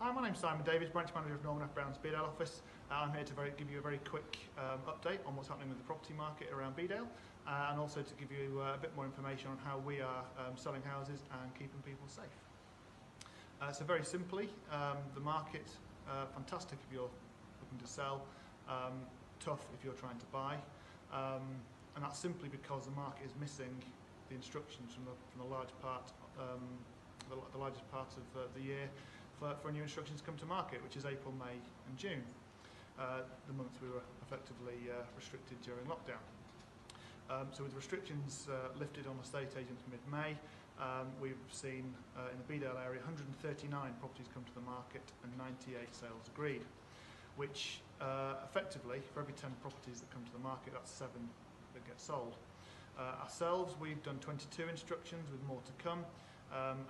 Hi, my name's Simon Davies, Branch Manager of Norman F. Brown's Bedale office. I'm here to give you a very quick update on what's happening with the property market around Bedale, and also to give you a bit more information on how we are selling houses and keeping people safe. So very simply, the market, fantastic if you're looking to sell, tough if you're trying to buy, and that's simply because the market is missing the instructions from the large part, the largest part of the year for new instructions to come to market, which is April, May and June, the months we were effectively restricted during lockdown. So with restrictions lifted on estate agents mid-May, we've seen in the Bedale area 139 properties come to the market and 98 sales agreed, which effectively, for every 10 properties that come to the market, that's 7 that get sold. Ourselves, we've done 22 instructions with more to come,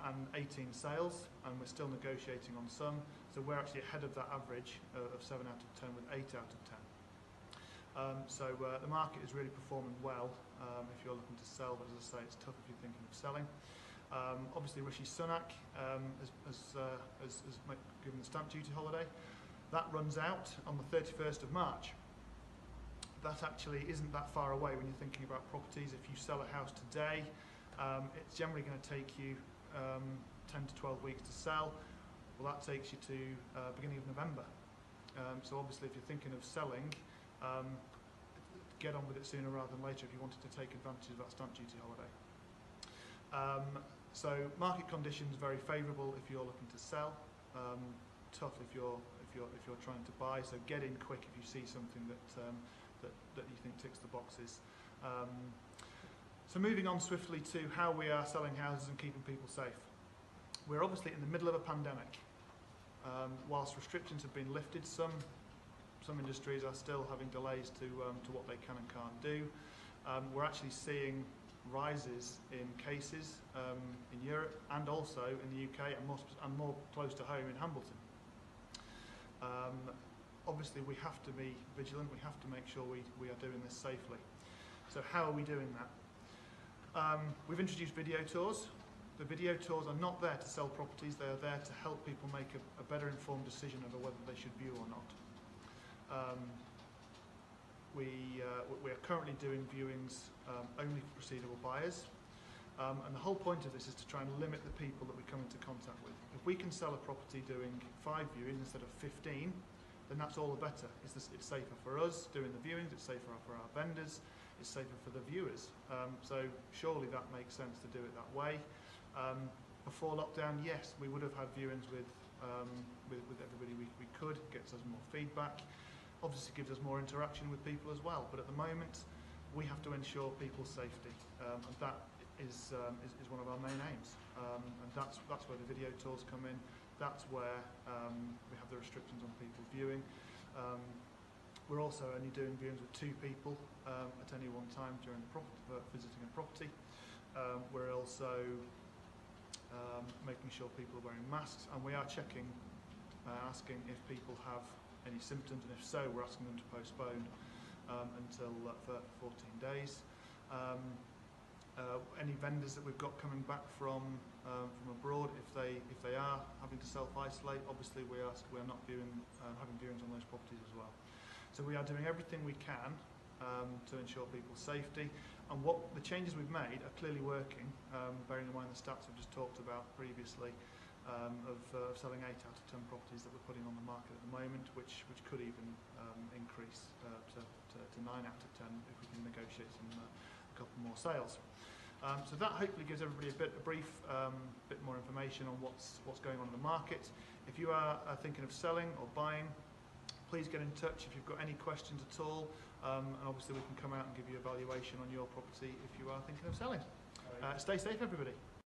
and 18 sales, and we're still negotiating on some, so we're actually ahead of that average of 7 out of 10 with 8 out of 10. So the market is really performing well if you're looking to sell, but as I say, it's tough if you're thinking of selling. Obviously Rishi Sunak has given the stamp duty holiday. That runs out on the 31st of March. That actually isn't that far away when you're thinking about properties. If you sell a house today, it's generally going to take you 10 to 12 weeks to sell. Well, that takes you to beginning of November. So obviously if you're thinking of selling, get on with it sooner rather than later if you wanted to take advantage of that stamp duty holiday. So market conditions very favourable if you're looking to sell, tough if you're trying to buy. So get in quick if you see something that you think ticks the boxes. So moving on swiftly to how we are selling houses and keeping people safe. We're obviously in the middle of a pandemic. Whilst restrictions have been lifted, some industries are still having delays to what they can and can't do. We're actually seeing rises in cases in Europe and also in the UK and more close to home in Hambleton. Obviously we have to be vigilant, we have to make sure we are doing this safely. So how are we doing that? We've introduced video tours. The video tours are not there to sell properties, they are there to help people make a better informed decision over whether they should view or not. We are currently doing viewings only for proceedable buyers, and the whole point of this is to try and limit the people that we come into contact with. If we can sell a property doing 5 viewings instead of 15, then that's all the better. It's safer for us doing the viewings, it's safer for our vendors, it's safer for the viewers. So surely that makes sense to do it that way. Before lockdown, yes, we would have had viewings with everybody we could, gets us more feedback, obviously gives us more interaction with people as well, but at the moment we have to ensure people's safety, and that is one of our main aims, and that's where the video tours come in. That's where we have the restrictions on people viewing. We're also only doing viewings with 2 people at any one time during visiting a property. We're also making sure people are wearing masks, and we are checking, asking if people have any symptoms, and if so, we're asking them to postpone until for 14 days. Any vendors that we've got coming back from abroad, if they are having to self-isolate, obviously we're not having viewings on those properties as well. So we are doing everything we can to ensure people's safety, and what the changes we've made are clearly working, bearing in mind the stats I've just talked about previously of selling 8 out of 10 properties that we're putting on the market at the moment, which could even increase to 9 out of 10 if we can negotiate a couple more sales. So that hopefully gives everybody a brief bit more information on what's going on in the market. If you are thinking of selling or buying, please get in touch if you've got any questions at all, and obviously we can come out and give you a valuation on your property if you are thinking of selling. Stay safe, everybody.